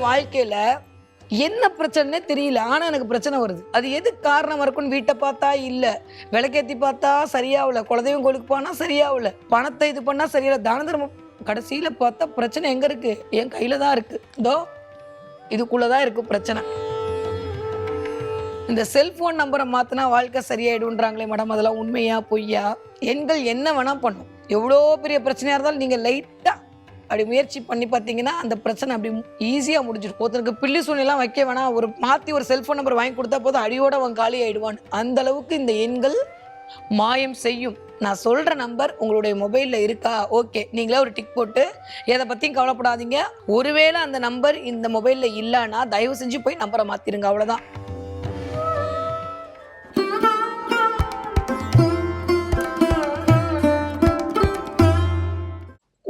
வாழ்க்கையில என்ன பிரச்சனைனே தெரியல. ஆனா எனக்கு பிரச்சனை வருது. அது எது காரணமா இருக்குன்னு வீட்டை பார்த்தா இல்ல. விளக்கேத்தி பார்த்தா சரியாவல. குலதெய்வம் கோயிலுக்கு போனா சரியாவல. பணத்தை இது பண்ணா சரியாவல. தான தர்மம் கடைசியில பார்த்தா பிரச்சனை எங்க இருக்கு? என் கையில தான் இருக்கு. இதோ இதுக்குள்ளதான் இருக்கு பிரச்சனை. இந்த செல்போன் நம்பரை மாத்தினா வாழ்க்கை சரியாயிடும்ன்றாங்களே மேடம், அதெல்லாம் உண்மையா பொய்யா? எண்கள் என்ன வேணா பண்ணும். எவ்வளோ பெரிய பிரச்சனையா இருந்தாலும் நீங்க லைட்டா அப்படி முயற்சி பண்ணி பார்த்தீங்கன்னா அந்த பிரச்சனை அப்படி ஈஸியாக முடிஞ்சிடும். ஒருத்தருக்கு பில்லி சூழ்நிலாம் வைக்க வேணாம், ஒரு மாற்றி ஒரு செல்ஃபோன் நம்பர் வாங்கி கொடுத்தா போதும் அடியோட அவன் காலி ஆயிடுவான். அந்த அளவுக்கு இந்த எண்கள் மாயம் செய்யும். நான் சொல்ற நம்பர் உங்களுடைய மொபைலில் இருக்கா? ஓகே, நீங்களே ஒரு டிக் போட்டு எதை பற்றியும் கவலைப்படாதீங்க. ஒருவேளை அந்த நம்பர் இந்த மொபைலில் இல்லைன்னா தயவு செஞ்சு போய் நம்பரை மாற்றிடுங்க, அவ்வளோதான்.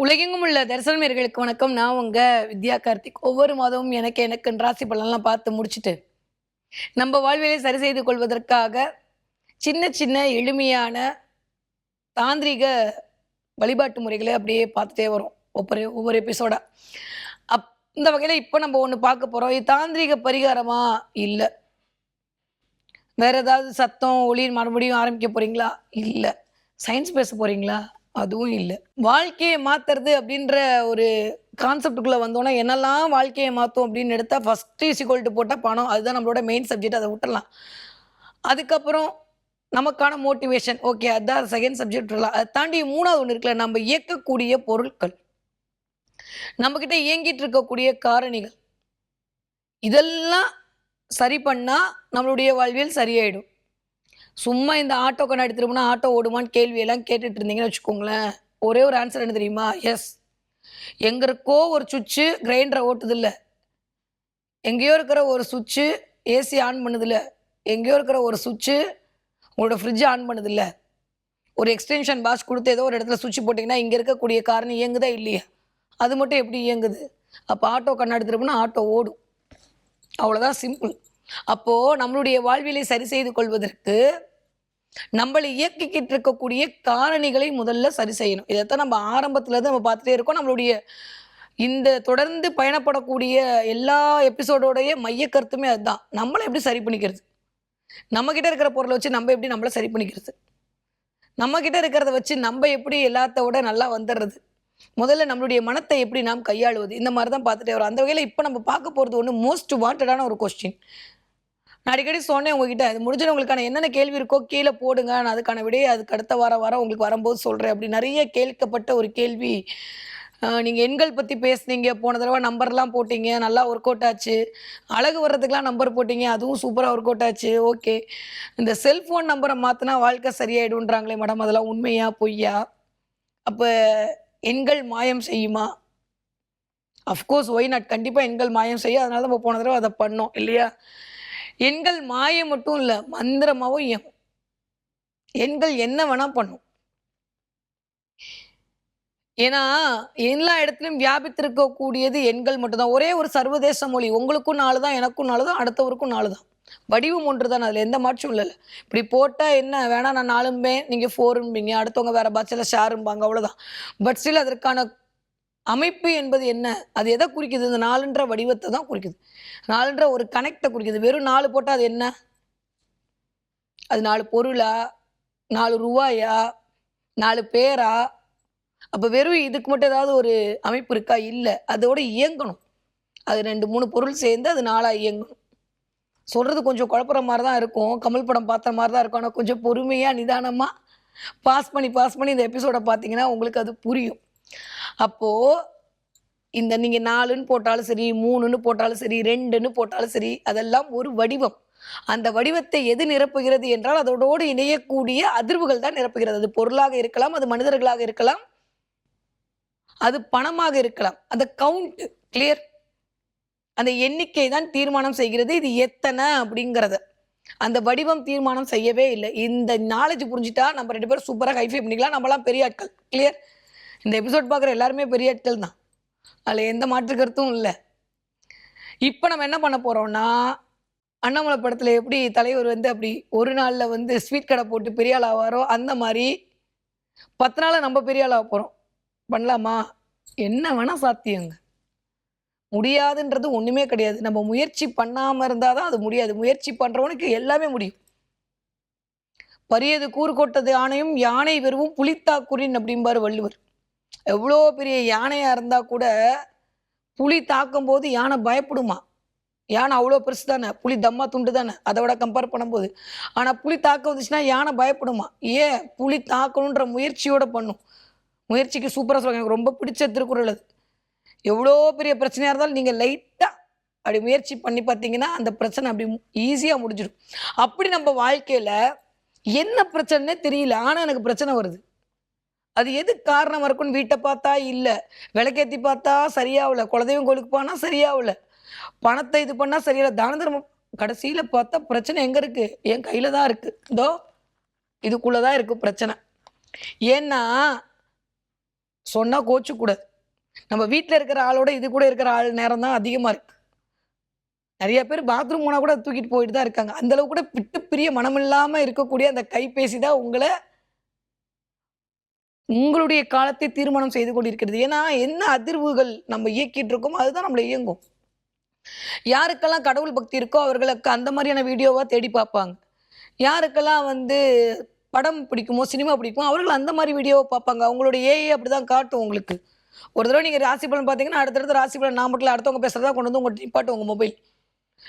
உலகெங்கும் உள்ள தரிசனமேர்களுக்கு வணக்கம். நான் உங்க வித்யா கார்த்திக். ஒவ்வொரு மாதமும் எனக்கு ராசி பலன்லாம் பார்த்து முடிச்சுட்டு நம்ம வாழ்விலை சரி செய்து கொள்வதற்காக சின்ன சின்ன எளிமையான தாந்திரிக வழிபாட்டு முறைகளை அப்படியே பார்த்துட்டே வரும் ஒவ்வொரு எபிசோடா. இந்த வகையில் இப்போ நம்ம ஒன்று பார்க்க போகிறோம். இது தாந்திரிக பரிகாரமா இல்லை, வேற ஏதாவது சத்தம் ஒளி மறுபடியும் ஆரம்பிக்க போறீங்களா? இல்லை. சயின்ஸ் பேச போறீங்களா? அதுவும் இல்லை. வாழ்க்கையை மாத்துறது அப்படின்ற ஒரு கான்செப்டுக்குள்ள வந்தோன்னா என்னெல்லாம் வாழ்க்கையை மாற்றும் அப்படின்னு எடுத்தா ஃபர்ஸ்ட் ஈக்குவல் போட்டால் பணம், அதுதான் நம்மளோட மெயின் சப்ஜெக்ட், அதை விட்டுடலாம். அதுக்கப்புறம் நமக்கான மோட்டிவேஷன், ஓகே, அதுதான் செகண்ட் சப்ஜெக்ட் விடலாம். அதை தாண்டி மூணாவது ஒன்று இருக்குல்ல, நம்ம இயக்கக்கூடிய பொருட்கள், நம்மக்கிட்ட இயங்கிட்டு இருக்கக்கூடிய காரணிகள், இதெல்லாம் சரி பண்ணால் நம்மளுடைய வாழ்வியல் சரியாயிடும். சும்மா இந்த ஆட்டோ கண்ணாடி திரும்பினா ஆட்டோ ஓடுமான்னு கேள்வியெல்லாம் கேட்டுட்டு இருந்தீங்கன்னு வச்சுக்கோங்களேன். ஒரே ஒரு ஆன்சர் என்ன தெரியுமா? எஸ். எங்க இருக்கோ ஒரு சுவிட்சு கிரைண்டரை ஓட்டுது இல்லை, எங்கேயோ இருக்கிற ஒரு சுவிட்சு ஏசி ஆன் பண்ணுது இல்லை, எங்கேயோ இருக்கிற ஒரு சுவிட்சு உங்களோட ஃப்ரிட்ஜ் ஆன் பண்ணுது இல்லை, ஒரு எக்ஸ்டென்ஷன் பாக்ஸ் கொடுத்து ஏதோ ஒரு இடத்துல சுவிட்ச் போட்டிங்கன்னா இங்கே இருக்கக்கூடிய காரணம் இயங்குதா இல்லையா? அது மட்டும் எப்படி இயங்குது? அப்போ ஆட்டோ கண்ணாடி திரும்பினா ஆட்டோ ஓடும், அவ்வளோதான், சிம்பிள். அப்போது நம்மளுடைய வாழ்வியலை சரி செய்து கொள்வதற்கு நம்மளை இயக்கிக்கிட்டு இருக்கக்கூடிய காரணிகளை முதல்ல சரி செய்யணும். இதைத்தான் நம்ம ஆரம்பத்துலேருந்து நம்ம பார்த்துட்டே இருக்கோம். நம்மளுடைய இந்த தொடர்ந்து பயணப்படக்கூடிய எல்லா எபிசோடோடைய மைய கருத்துமே அதுதான். நம்மளை எப்படி சரி பண்ணிக்கிறது, நம்மக்கிட்ட இருக்கிற பொருளை வச்சு நம்ம எப்படி நம்மளை சரி பண்ணிக்கிறது, நம்மக்கிட்ட இருக்கிறத வச்சு நம்ம எப்படி எல்லாத்தோட நல்லா வந்துடுறது, முதல்ல நம்மளுடைய மனத்தை எப்படி நாம் கையாளுவது, இந்த மாதிரி தான் பார்த்துட்டே வரோம். அந்த வகையில் இப்போ நம்ம பார்க்க போகிறது ஒன்று மோஸ்ட் வாண்டடான ஒரு கொஸ்டின். நான் அடிக்கடி சொன்னேன் உங்ககிட்ட, அது முடிஞ்சவங்களுக்கான என்னென்ன கேள்வி இருக்கோ கீழே போடுங்க, நான் அதுக்கான விடையை அதுக்கு அடுத்த வாரம் உங்களுக்கு வரும்போது சொல்கிறேன். அப்படி நிறைய கேட்கப்பட்ட ஒரு கேள்வி. நீங்கள் எண்கள் பற்றி பேசுனீங்க, போன தடவை நம்பர்லாம் போட்டிங்க, நல்லா ஒர்க் அவுட் ஆச்சு. அழகு வர்றதுக்கெலாம் நம்பர் போட்டிங்க, அதுவும் சூப்பராக ஒர்க் அவுட் ஆச்சு. ஓகே, இந்த செல்ஃபோன் நம்பரை மாற்றினா வாழ்க்கை சரியாயிடும்ன்றாங்களே மேடம், அதெல்லாம் உண்மையா பொய்யா? அப்போ எண்கள் மாயம் செய்யுமா? அஃப்கோர்ஸ், ஒய் நாட், கண்டிப்பாக எண்கள் மாயம் செய்யும். அதனால நம்ம போன தடவை அதை பண்ணோம் இல்லையா? எண்கள் மாயம் மட்டும் இல்லை, மந்திரமாகவும் இயங்கும். எண்கள் என்ன வேணா பண்ணும். ஏன்னா எல்லா இடத்துலையும் வியாபித்திருக்கக்கூடியது எண்கள் மட்டும்தான். ஒரே ஒரு சர்வதேச மொழி, உங்களுக்கும் 4 தான், எனக்கும் 4 தான், அடுத்தவருக்கும் 4 தான். வடிவம் ஒன்று தான், அதில் எந்த மாற்றம் இல்லை. இப்படி போட்டால் என்ன வேணா, நான் 4ம்பேன், நீங்கள் 4ம்பீங்க, அடுத்தவங்க வேற பாட்சியில் ஷேரும்பாங்க, அவ்வளோதான். பட் ஸ்டில் அதற்கான அமைப்பு என்பது என்ன? அது எதை குறிக்குது? இந்த 4ன்ற வடிவத்தை தான் குறிக்குது. 4ன்ற ஒரு கனெக்டை குறிக்குது. வெறும் 4 போட்டால் அது என்ன? அது 4 பொருளா, 4 ரூபாயா, 4 பேரா? அப்போ வெறும் இதுக்கு மட்டும் ஏதாவது ஒரு அமைப்பு இருக்கா? இல்லை. அதோட இயங்கணும். அது 2 3 பொருள் சேர்ந்து அது 4ஆ இயங்கணும். சொல்கிறது கொஞ்சம் குழப்புற மாதிரி தான் இருக்கும், கமல் படம் பார்த்த மாதிரி தான் இருக்கும். ஆனால் கொஞ்சம் பொறுமையாக நிதானமாக பாஸ் பண்ணி இந்த எபிசோடை பார்த்தீங்கன்னா உங்களுக்கு அது புரியும். அப்போது இந்த நீங்கள் 4ன்னு போட்டாலும் சரி, 3ன்னு போட்டாலும் சரி, 2ன்னு போட்டாலும் சரி, அதெல்லாம் ஒரு வடிவம். அந்த வடிவத்தை எது நிரப்புகிறது என்றால் அதோடு இணையக்கூடிய அதிர்வுகள் தான் நிரப்புகிறது. அது பொருளாக இருக்கலாம், அது மனிதர்களாக இருக்கலாம், அது பணமாக இருக்கலாம். அந்த கவுண்ட் கிளியர், அந்த எண்ணிக்கை தான் தீர்மானம் செய்கிறது இது எத்தனை அப்படிங்கிறத. அந்த வடிவம் தீர்மானம் செய்யவே இல்லை. இந்த நாலேஜ் புரிஞ்சுட்டா நம்ம 2 பேரும் சூப்பராக ஹைஃபை பண்ணிக்கலாம். நம்மளாம் பெரிய ஆட்கள். கிளியர். இந்த எபிசோட் பார்க்குற எல்லாருமே பெரிய ஆட்கள் தான், அதில் எந்த மாற்று கருத்தும் இல்லை. இப்போ நம்ம என்ன பண்ண போகிறோம்னா, அண்ணாமலை படத்தில் எப்படி தலைவர் அப்படி ஒரு நாளில் ஸ்வீட் கடை போட்டு பெரிய ஆள் ஆவாரோ, அந்த மாதிரி 10 நாளில் நம்ம பெரிய ஆள் ஆக போகிறோம். பண்ணலாமா? என்ன வேணால் சாத்தியங்க. முடியாதுன்றது ஒண்ணுமே கிடையாது. நம்ம முயற்சி பண்ணாம இருந்தா தான் அது முடியாது. முயற்சி பண்றவனுக்கு எல்லாமே முடியும். "பரியது கூறு கொட்டது ஆணையும் யானை வெறுவும் புலித்தாக்குறின்" அப்படிம்பாரு வள்ளுவர். எவ்வளோ பெரிய யானையா இருந்தா கூட, புலி தாக்கும்போது யானை பயப்படுமா? யானை அவ்வளோ பெருசு தானே. புலி தம்மா துண்டு தானே. அத விட கம்பேர் பண்ணும்போது. ஆனா புலி தாக்க வந்துச்சுன்னா யானை பயப்படுமா? ஏன்? புலி தாக்கணுன்ற முயற்சியோட பண்ணும். முயற்சிக்கு சூப்பரா சொல்லுவாங்க. எனக்கு ரொம்ப பிடிச்ச திருக்குறள் அது. எவ்வளோ பெரிய பிரச்சனையா இருந்தாலும் நீங்க லைட்டா அப்படி முயற்சி பண்ணி பார்த்தீங்கன்னா, அந்த பிரச்சனை அப்படி ஈஸியா முடிஞ்சிடும். அப்படி நம்ம வாழ்க்கையில என்ன பிரச்சனைன்னே தெரியல. ஆனா எனக்கு பிரச்சனை வருது. அது எதுக்கு காரணமா இருக்கும்னு வீட்ட பார்த்தா இல்ல. விளக்கேத்தி பார்த்தா சரியாவல. குலதெய்வம் கோயிலுக்கு போனா சரியாவல. பணத்த இது பண்ணா சரியில்ல. தான தர்மம் கடைசியில பார்த்தா பிரச்சனை எங்க இருக்கு? என் கையில தான் இருக்கு. இதோ இதுக்குள்ள தான் இருக்கு பிரச்சனை. ஏன்னா, சொன்னா கோச்சுக்கூடாது. நம்ம வீட்ல இருக்கிற ஆளோட இது கூட இருக்கிற ஆள் நேரம் தான் அதிகமா இருக்கு. நெறைய பேர் பாத்ரூம் போனா கூட தூக்கிட்டு போயிட்டு தான் இருக்காங்க. அந்த அளவு கூட விட்டு பிரிய மனமில்லாம இருக்கக்கூடிய அந்த கைபேசி தான் உங்களுடைய காலத்தை தீர்மானம் செய்து கொண்டிருக்கிறது. ஏன்னா, என்ன அதிர்வுகள் நம்ம இயக்கிட்டு இருக்கோமோ, அதுதான் நம்மள இயங்கும். யாருக்கெல்லாம் கடவுள் பக்தி இருக்கோ, அவர்களுக்கு அந்த மாரியான வீடியோவா தேடி பார்ப்பாங்க. யாருக்கெல்லாம் படம் பிடிக்குமோ, சினிமா பிடிக்குமோ, அவர்கள் அந்த மாரி வீடியோவ பார்ப்பாங்க. அவங்களுடைய ஏஐ அப்படிதான் காட்டும் உங்களுக்கு. ஒரு தடவ நீங்க ராசி பலன் பார்த்தீங்கன்னா, அடுத்தடுத்து ராசி பலன் நான் மட்டும் இல்ல, அடுத்தவங்க பேசுறதா கொண்டு வந்து உங்கட்ட நிப்பாட்டும் உங்க மொபைல்.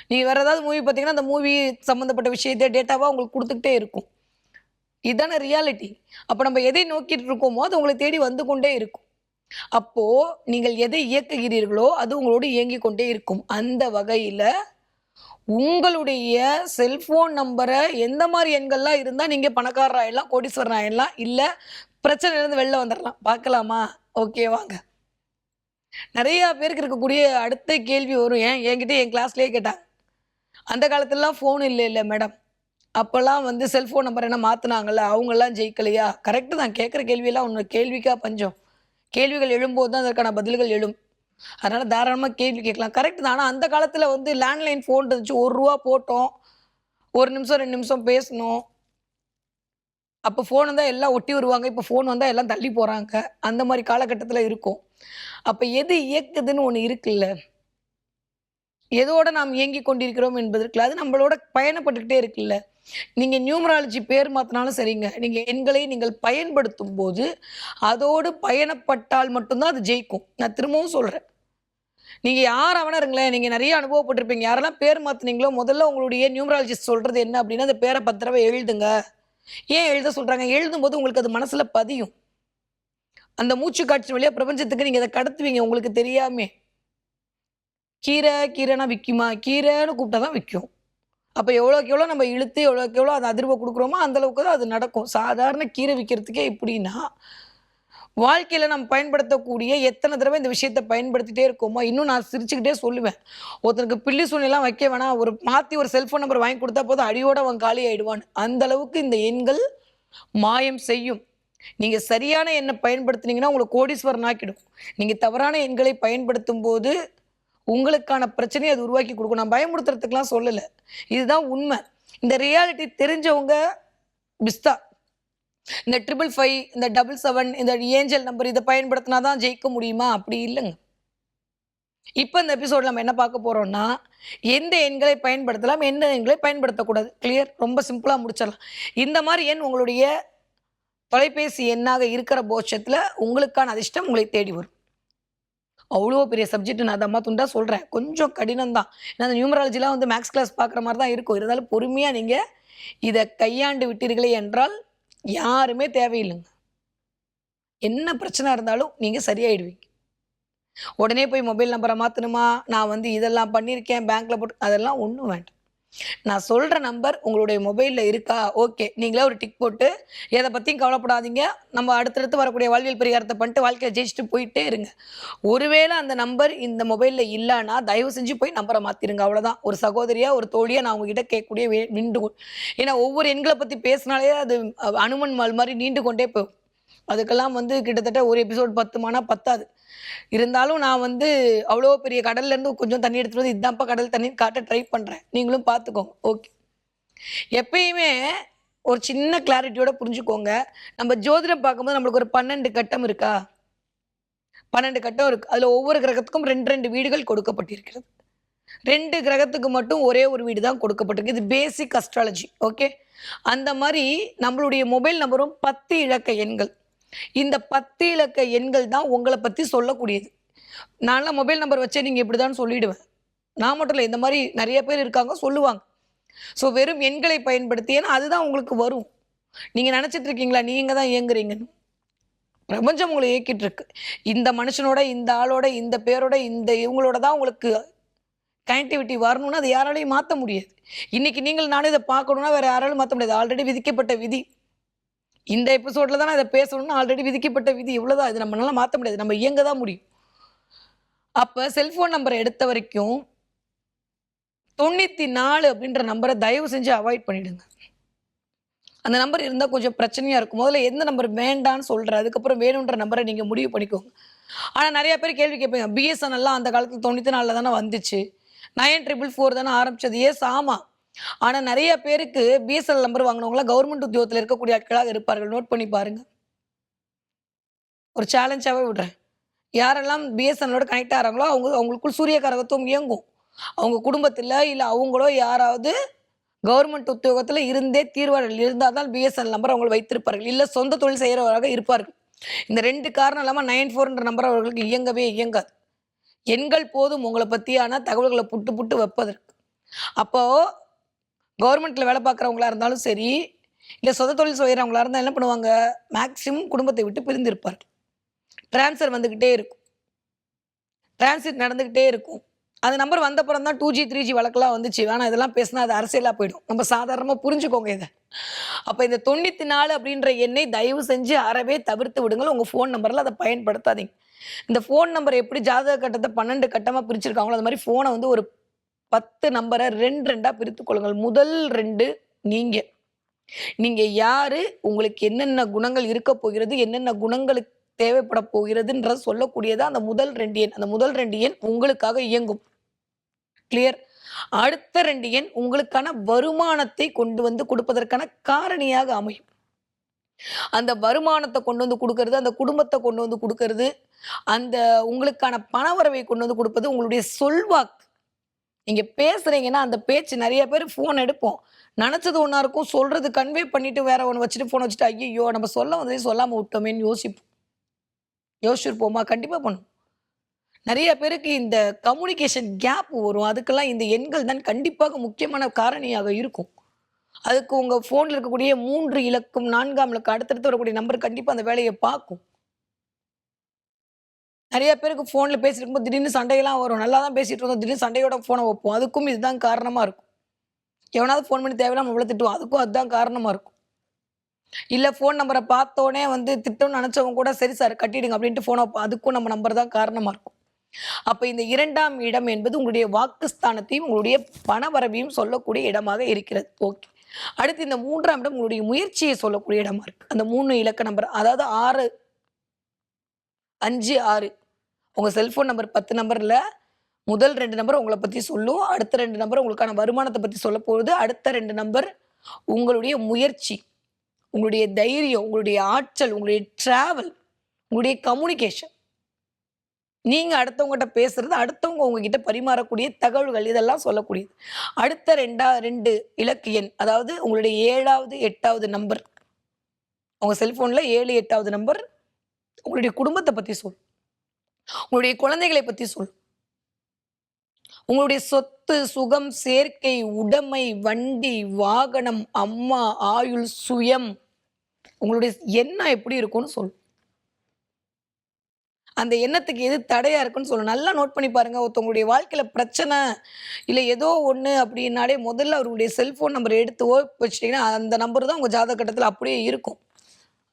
நீங்க வேற ஏதாவது மூவி பார்த்தீங்கன்னா, அந்த மூவி சம்மந்தப்பட்ட விஷயத்த டேட்டாவா உங்களுக்கு குடுத்துக்கிட்டே இருக்கும். இதானே ரியாலிட்டி. அப்ப நம்ம எதை நோக்கிட்டு இருக்கோமோ, அது உங்கள தேடி வந்து கொண்டே இருக்கும். அப்போ நீங்கள் எதை இயக்குகிறீர்களோ, அது உங்களோடு இயங்கிக் கொண்டே இருக்கும். அந்த வகையில உங்களுடைய செல்போன் நம்பர எந்த மாரி எண்கள்லாம் இருந்தா நீங்க பணக்காரர் ஆயிடலாம், கோடீஸ்வரன் ஆயிடலாம், இல்ல பிரச்சனையிலருந்து வெளில வந்துரலாம். பார்க்கலாமா? ஓகே வாங்க. நெறைய பேருக்கு இருக்கக்கூடிய அடுத்த கேள்வி வரும். என்கிட்ட என் கிளாஸ்லயே கேட்டாங்க. அந்த காலத்துலலாம் ஃபோன் இல்லைல்ல மேடம். அப்பலாம் செல்ஃபோன் நம்பர் என்ன மாத்துனாங்கல்ல, அவங்கலாம் ஜெயிக்கலையா? கரெக்ட்டு தான். கேட்கிற கேள்வியெல்லாம் ஒண்ணு கேள்விக்கா பஞ்சம். கேள்விகள் எழும்போது தான் அதற்கான பதில்கள் எழும். அதனால தாராளமா கேள்வி கேட்கலாம். கரெக்ட் தான். ஆனா அந்த காலத்துல லேண்ட்லைன் ஃபோன் இருந்துச்சு. ரூ. 1 போட்டோம். 1 நிமிஷம், 2 நிமிஷம் பேசணும். அப்ப ஃபோன் வந்தா எல்லாம் ஒட்டி வருவாங்க. இப்ப ஃபோன் வந்தா எல்லாம் தள்ளி போறாங்க. அந்த மாரி காலகட்டத்துல இருக்கும். அப்ப எது இயக்குதுன்னு ஒண்ணு இருக்குல்ல. எதோட நாம் இயங்கிக் கொண்டிருக்கிறோம் என்பதற்குல அது நம்மளோட பயணப்பட்டுக்கிட்டே இருக்குல்ல. நீங்க நியூமராலஜி பேர் மாத்துனாலும் சரிங்க. நீங்க எண்களை நீங்கள் பயன்படுத்தும்போது, அதோடு பயணப்பட்டால் மட்டும் தான் அது ஜெயிக்கும். நான் திரும்பவும் சொல்றேன். நீங்க யாரா வேணா இருங்களேன். நீங்க நெறைய அனுபவப்பட்டிருப்பீங்க. யாரெல்லாம் பேர் மாத்துனீங்களோ, முதல்ல உங்களுடைய நியூமராலஜிஸ்ட் சொல்றது என்ன அப்டின்னா, அந்த பேர 10 தடவ எழுதுங்க. ஏன் எழுத சொல்றாங்க? எழுதும்போது உங்களுக்கு அது மனசுல பதியும். அந்த மூச்சு காற்று வழியா பிரபஞ்சத்துக்கு நீங்க அத கடத்துவீங்க உங்களுக்கு தெரியாமயே. கீரைன்னா விக்குமா? கீரைன்னு கூப்பிட்டா தான் விக்கும். அப்ப எவ்வளோக்கு எவ்வளோ நம்ம இழுத்து, எவ்வளோக்கு எவ்வளோ அந்த அதிர்வ குடுக்குறோமோ, அந்த அளவுக்கு தான் அது நடக்கும். சாதாரண கீரை விக்கிறதுக்கே இப்படின்னா, வாழ்க்கையில நம்ம பயன்படுத்தக்கூடிய எத்தன தடவ இந்த விஷயத்த பயன்படுத்திட்டே இருக்கோமோ, இன்னும் நான் சிரிச்சுக்கிட்டே சொல்லுவேன். ஒருத்தனுக்கு பில்லி சூனியம்லாம் வைக்க வேணாம். மாத்தி ஒரு செல்ஃபோன் நம்பர் வாங்கி குடுத்தா போதும், அடியோட அவன் காலி ஆயிடுவான்னு. அந்த அளவுக்கு இந்த எண்கள் மாயம் செய்யும். நீங்க சரியான எண்ண பயன்படுத்துனீங்கன்னா, உங்கள கோடீஸ்வரன் ஆக்கிடும். நீங்க தவறான எண்களை பயன்படுத்தும்போது உங்களுக்கான பிரச்சனைய அது உருவாக்கி குடுக்கும். நான் பயமுறுத்துறதுக்குலாம் சொல்லல. இதுதான் உண்ம. இந்த ரியாலிட்டி தெரிஞ்சவங்க பிஸ்தா. இந்த 555, இந்த 77, இந்த ஏஞ்சல் நம்பர் இத பயன்படுத்தினா தான் ஜெயிக்க முடியுமா? அப்படி இல்லங்க. இப்ப இந்த எபிசோட்ல நம்ம என்ன பார்க்க போறோம்னா, எந்த எண்களை பயன்படுத்தலாம், எந்த எண்களை பயன்படுத்தக்கூடாது. கிளியர். ரொம்ப சிம்பிளா முடிச்சிடலாம். இந்த மாரி எண் உங்களுடைய தொலைபேசி எண்ணாக இருக்கிற பட்சத்துல, உங்களுக்கான அதிர்ஷ்டம் உங்களை தேடி வரும். அவ்வளோ பெரிய சப்ஜெக்ட் நான் தம்மா துண்டா சொல்றேன். கொஞ்சம் கடினம் தான். ஏன்னா அந்த நியூமராலஜிலாம் மேத்ஸ் கிளாஸ் பார்க்குற மாரி தான் இருக்கும். இருந்தாலும் பொறுமையா நீங்க இத கையாண்டு விட்டீர்களே என்றால், யாருமே தேவையில்லைங்க. என்ன பிரச்சனை இருந்தாலும் நீங்க சரியாயிடுவீங்க. உடனே போய் மொபைல் நம்பர மாத்தணுமா? நான் இதெல்லாம் பண்ணியிருக்கேன், பேங்க்ல போட்டு அதெல்லாம் ஒண்ணும் வேண்டாம். நான் சொல்ற நம்பர் உங்களுடைய மொபைல்ல இருக்கா? ஓகே. நீங்களே ஒரு டிக் போட்டு, எத பத்தியும் கவலைப்படாதீங்க. நம்ம அடுத்தடுத்து வரக்கூடிய வாழ்வியல் பரிகாரத்த பண்ணிட்டு வாழ்க்கைய ஜெயிச்சுட்டு போயிட்டே இருங்க. ஒருவேள அந்த நம்பர் இந்த மொபைல்ல இல்லன்னா, தயவு செஞ்சு போய் நம்பர மாத்திருங்க. அவ்வளோதான். ஒரு சகோதரியா, ஒரு தோழியா நான் உங்ககிட்ட கேட்கக்கூடிய வேண்டுகோள். ஏன்னா ஒவ்வொரு எண்கள பத்தி பேசினாலே அது அனுமன் வாள் மாரி நீண்டு கொண்டே போகும். அதுக்கெல்லாம் கிட்டத்தட்ட ஒரு எபிசோட் 10 மானா பத்தாது. இருந்தாலும் நான் அவ்வளோ பெரிய கடல்லேருந்து கொஞ்சம் தண்ணி எடுத்துட்டு வந்து இதான்ப்பா கடல் தண்ணின்னு காட்ட ட்ரை பண்றேன். நீங்களும் பார்த்துக்கோங்க. ஓகே. எப்பயுமே ஒரு சின்ன கிளாரிட்டியோட புரிஞ்சுக்கோங்க. நம்ம ஜோதிடம் பார்க்கும்போது நம்மளுக்கு ஒரு 12 கட்டம் இருக்கா? 12 கட்டம் இருக்கு. அதுல ஒவ்வொரு கிரகத்துக்கும் 2 வீடுகள் கொடுக்கப்பட்டிருக்கிறது. 2 கிரகத்துக்கு மட்டும் ஒரே ஒரு வீடு தான் கொடுக்கப்பட்டிருக்கு. இது பேசிக் அஸ்ட்ராலஜி. ஓகே. அந்த மாதிரி நம்மளுடைய மொபைல் நம்பரும் 10 இலக்க எண்கள். இந்த 10 இலக்க எண்கள் தான் உங்களை பத்தி சொல்லக்கூடியது. நான்லாம் மொபைல் நம்பர் வச்சே நீங்க இப்படிதான் சொல்லிடுவேன். நான் மட்டும் இல்லை, இந்த மாதிரி நிறைய பேர் இருக்காங்க சொல்லுவாங்க. ஸோ வெறும் எண்களை பயன்படுத்தி, ஏன்னா அதுதான் உங்களுக்கு வரும். நீங்க நினைச்சிட்டு இருக்கீங்களா நீங்க தான் இயங்குறீங்கன்னு? பிரபஞ்சம் உங்களை இயக்கிட்டு இருக்கு. இந்த மனுஷனோட, இந்த ஆளோட, இந்த பேரோட, இந்த இவங்களோட தான் உங்களுக்கு கனெக்டிவிட்டி வரணும்னா அது யாராலையும் மாற்ற முடியாது. இன்னைக்கு நீங்கள் நானும் இதை பார்க்கணும்னா வேற யாராலும் மாற்ற முடியாது. ஆல்ரெடி விதிக்கப்பட்ட விதி. இந்த எபிசோட்ல தான் நான் இதை பேசணும்னா ஆல்ரெடி விதிக்கப்பட்ட விதி. இவ்வளவுதான். இது நம்மளால மாற்ற முடியாது. நம்ம இயங்க தான் முடியும். அப்ப செல்போன் நம்பரை எடுத்த வரைக்கும் 94 அப்படின்ற நம்பரை தயவு செஞ்சு அவாய்ட் பண்ணிடுங்க. அந்த நம்பர் இருந்தால் கொஞ்சம் பிரச்சனையா இருக்கும். முதல்ல எந்த நம்பர் வேண்டான்னு சொல்கிறேன், அதுக்கப்புறம் வேணுன்ற நம்பரை நீங்கள் முடிவு பண்ணிக்கோங்க. ஆனால் நிறைய பேர் கேள்வி கேட்பீங்க, பிஎஸ்என்எல்லாம் அந்த காலத்தில் 94 தானே வந்துச்சு, 9444 தானே ஆரம்பிச்சது. ஏஸ் ஆமாம். ஆனால் நிறைய பேருக்கு பிஎஸ்என்எல் நம்பர் வாங்கினவங்களாம் கவர்மெண்ட் உத்தியோகத்தில் இருக்கக்கூடிய ஆட்களாக இருப்பார்கள். நோட் பண்ணி பாருங்க. ஒரு சேலஞ்சாகவே விடுறேன். யாரெல்லாம் பிஎஸ்என்எலோட கனெக்ட் ஆகிறாங்களோ அவங்களுக்குள் சூரிய கரகத்துவம் இயங்கும். அவங்க குடும்பத்தில் இல்லை அவங்களோ யாராவது கவர்மெண்ட் உத்தியோகத்தில் இருந்தே தீர்வாளர்கள் இருந்தால் தான் பிஎஸ்என்எல் நம்பர் அவங்க வைத்திருப்பார்கள். இல்லை சொந்த தொழில் செய்கிறவராக இருப்பார்கள். இந்த 2 காரணம் இல்லாமல் 94 நம்பர் அவர்களுக்கு இயங்கவே இயங்காது. எண்கள் போதும் உங்களை பற்றியான தகவல்களை புட்டு புட்டு வைப்பதற்கு. அப்போது கவர்மெண்ட்டில் வேலை பார்க்குறவங்களா இருந்தாலும் சரி, இல்லை சொந்த தொழில் செய்கிறவங்களா இருந்தால் என்ன பண்ணுவாங்க, மேக்சிமம் குடும்பத்தை விட்டு பிரிந்திருப்பார்கள். டிரான்ஸ்ஃபர் வந்துக்கிட்டே இருக்கும், டிரான்சிட் நடந்துக்கிட்டே இருக்கும். அந்த நம்பர் வந்தப்புறம் தான் 2G 3G வழக்கெல்லாம் வந்துச்சு. வேணாம் இதெல்லாம் பேசினா அது அரசியலாக போயிடும். நம்ம சாதாரணமாக புரிஞ்சுக்கோங்க இதை. அப்போ இந்த 94 அப்படின்ற எண்ணை தயவு செஞ்சு அறவே தவிர்த்து விடுங்கள். உங்கள் ஃபோன் நம்பரில் அதை பயன்படுத்தாதீங்க. இந்த ஃபோன் நம்பர் எப்படி ஜாதக கட்டத்தை 12 கட்டமாக பிரிச்சிருக்காங்களோ அது மாதிரி ஃபோனை வந்து ஒரு 10 நம்பரை 2 பிரித்து கொள்ளுங்கள். முதல் 2 நீங்கள் யாரு, உங்களுக்கு என்னென்ன குணங்கள் இருக்க போகிறது, என்னென்ன குணங்களுக்கு தேவைப்பட போகிறதுன்ற சொல்லக்கூடியதா அந்த முதல் 2 எண். அந்த முதல் 2 எண் உங்களுக்காக இயங்கும். கிளியர். அடுத்த 2 எண் உங்களுக்கான வருமானத்தை கொண்டு வந்து கொடுப்பதற்கான காரணியாக அமையும். அந்த வருமானத்தை கொண்டு வந்து கொடுக்கறது, அந்த குடும்பத்தை கொண்டு வந்து கொடுக்கறது, அந்த உங்களுக்கான பணவரவை கொண்டு வந்து கொடுப்பது உங்களுடைய சொல்வாக்கு. நீங்க பேசுறீங்கன்னா அந்த பேச்சு, நிறைய பேர் ஃபோன் எடுப்போம், நினைச்சது ஒன்றா இருக்கும், சொல்றது கன்வே பண்ணிட்டு வேற ஒன்று வச்சுட்டு ஃபோன் வச்சுட்டு ஐயோ நம்ம சொல்ல வந்ததே சொல்லாமல் விட்டோமேன்னு யோசிச்சிருப்போமா? கண்டிப்பாக பண்ணும். நிறைய பேருக்கு இந்த கம்யூனிகேஷன் கேப் வரும். அதுக்கெல்லாம் இந்த எண்கள் தான் கண்டிப்பாக முக்கியமான காரணியாக இருக்கும். அதுக்கு உங்கள் ஃபோனில் இருக்கக்கூடிய 3 இலக்கம் 4ஆம் இலக்கம் அடுத்தடுத்து வரக்கூடிய நம்பர் கண்டிப்பாக அந்த வேலையை பார்க்கும். நிறைய பேருக்கு ஃபோனில் பேசிட்டு இருக்கும்போது திடீர்னு சண்டையெல்லாம் வரும். நல்லா தான் பேசிட்டு இருந்தோம், திடீர்னு சண்டையோட ஃபோனை வைப்போம். அதுக்கும் இதுதான் காரணமாக இருக்கும். எவனாவது ஃபோன் பண்ணி தேவையில்லாம நம்மள திட்டுவோம், அதுக்கும் அதுதான் காரணமாக இருக்கும். இல்லை ஃபோன் நம்பரை பார்த்தோன்னே வந்து திட்டம்னு நினச்சவங்க கூட சரி சார் கட்டிடுங்க அப்படின்ட்டு ஃபோனை வைப்போம், அதுக்கும் நம்ம நம்பர் தான் காரணமாக இருக்கும். அப்ப இந்த 2ஆம் இடம் என்பது உங்களுடைய வாக்குஸ்தானத்தையும் உங்களுடைய பணவரவையும் சொல்லக்கூடிய இடமாக இருக்கிறது. ஓகே. அடுத்து இந்த 3ஆம் இடம் உங்களுடைய முயற்சியை சொல்லக்கூடிய இடமா இருக்கு. அந்த 3 இலக்க நம்பர், அதாவது 6 5 6 உங்க செல்போன் நம்பர் 10 நம்பர்ல முதல் 2 நம்பர் உங்களை பத்தி சொல்லும், அடுத்த 2 நம்பர் உங்களுக்கான வருமானத்தை பத்தி சொல்ல போகுது, அடுத்த 2 நம்பர் உங்களுடைய முயற்சி, உங்களுடைய தைரியம், உங்களுடைய ஆற்றல், உங்களுடைய டிராவல், உங்களுடைய கம்யூனிகேஷன், நீங்க அடுத்தவங்ககிட்ட பேசுறது, அடுத்தவங்க உங்ககிட்ட பரிமாறக்கூடிய தகவல்கள், இதெல்லாம் சொல்லக்கூடியது. அடுத்த 2 இலக்கு எண், அதாவது உங்களுடைய 7வது 8வது நம்பர், உங்க செல்போன்ல 7 8வது நம்பர் உங்களுடைய குடும்பத்தை பத்தி சொல்லும், உங்களுடைய குழந்தைகளை பத்தி சொல்லும், உங்களுடைய சொத்து சுகம் சேர்க்கை உடைமை வண்டி வாகனம் அம்மா ஆயுள் சுயம், உங்களுடைய எண்ணம் எப்படி இருக்கும்னு சொல்லும். அந்த எண்ணத்துக்கு எது தடையா இருக்குன்னு சொல்லணும். நல்லா நோட் பண்ணி பாருங்க. ஒருத்தவங்களுடைய வாழ்க்கையில பிரச்சனை இல்லை ஏதோ ஒன்று அப்படின்னாலே முதல்ல அவருடைய செல்போன் நம்பர் எடுத்து வச்சிட்டிங்கன்னா அந்த நம்பர் தான் உங்கள் ஜாதக கட்டத்தில் அப்படியே இருக்கும்.